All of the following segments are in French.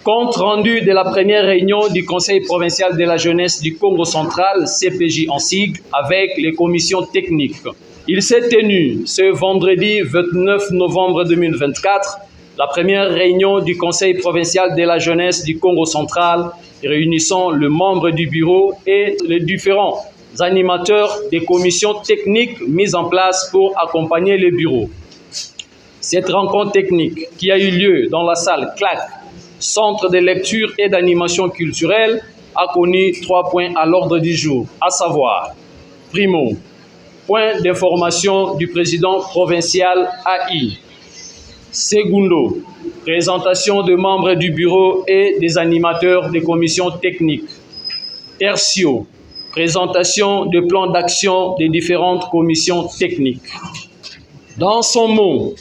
Compte rendu de la première réunion du Conseil provincial de la jeunesse du Congo central, CPJ en sigle, avec les commissions techniques. Il s'est tenu ce vendredi 29 novembre 2024 la première réunion du Conseil provincial de la jeunesse du Congo central, réunissant le membre du bureau et les différents animateurs des commissions techniques mises en place pour accompagner le bureau. Cette rencontre technique qui a eu lieu dans la salle CLAC, Centre de lecture et d'animation culturelle, a connu 3 points à l'ordre du jour, à savoir, primo, point d'information du président provincial AI. Segundo, présentation de membres du bureau et des animateurs des commissions techniques. Tertio, présentation de plans d'action des différentes commissions techniques. Dans son mot,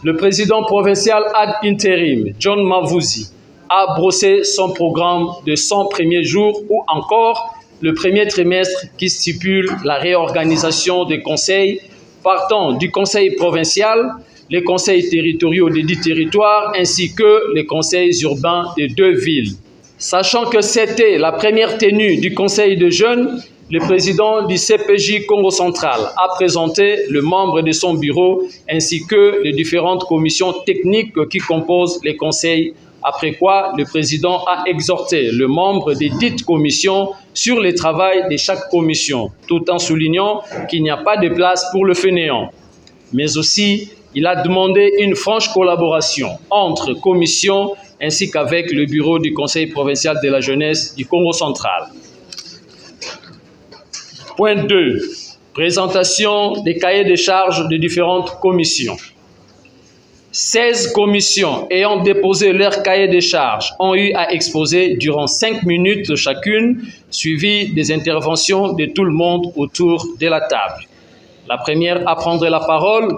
le président provincial ad intérim, John Mavouzi, a brossé son programme de 100 premiers jours ou encore le premier trimestre qui stipule la réorganisation des conseils partant du conseil provincial, les conseils territoriaux des 10 territoires ainsi que les conseils urbains des 2 villes. Sachant que c'était la première tenue du conseil de jeunes, le président du CPJ Congo central a présenté le membre de son bureau ainsi que les différentes commissions techniques qui composent les conseils, après quoi le président a exhorté le membre des dites commissions sur le travail de chaque commission, tout en soulignant qu'il n'y a pas de place pour le fainéant. Mais aussi, il a demandé une franche collaboration entre commissions ainsi qu'avec le bureau du Conseil provincial de la jeunesse du Congo central. Point 2. Présentation des cahiers de charges de différentes commissions. 16 commissions ayant déposé leur cahier de charges ont eu à exposer durant 5 minutes chacune, suivi des interventions de tout le monde autour de la table. La première à prendre la parole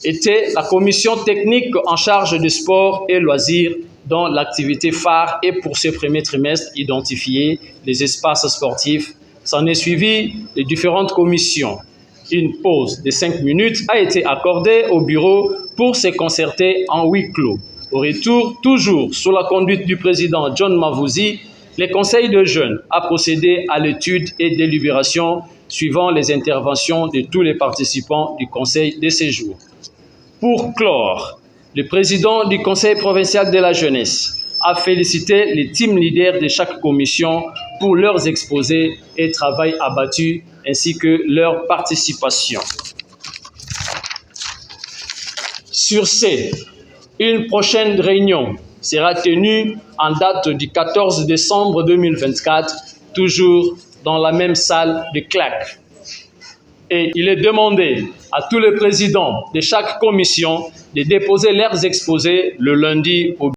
était la commission technique en charge du sport et loisirs, dont l'activité phare est pour ce premier trimestre identifier les espaces sportifs. S'en est suivi les différentes commissions. Une pause de 5 minutes a été accordée au bureau pour se concerter en huis clos. Au retour, toujours sous la conduite du président John Mavouzi, le conseil de jeunes a procédé à l'étude et délibération suivant les interventions de tous les participants du conseil de séjour. Pour clore, le président du conseil provincial de la jeunesse a félicité les team leaders de chaque commission pour leurs exposés et travail abattu ainsi que leur participation. Sur ce, une prochaine réunion sera tenue en date du 14 décembre 2024, toujours dans la même salle de CLAC. Et il est demandé à tous les présidents de chaque commission de déposer leurs exposés le lundi au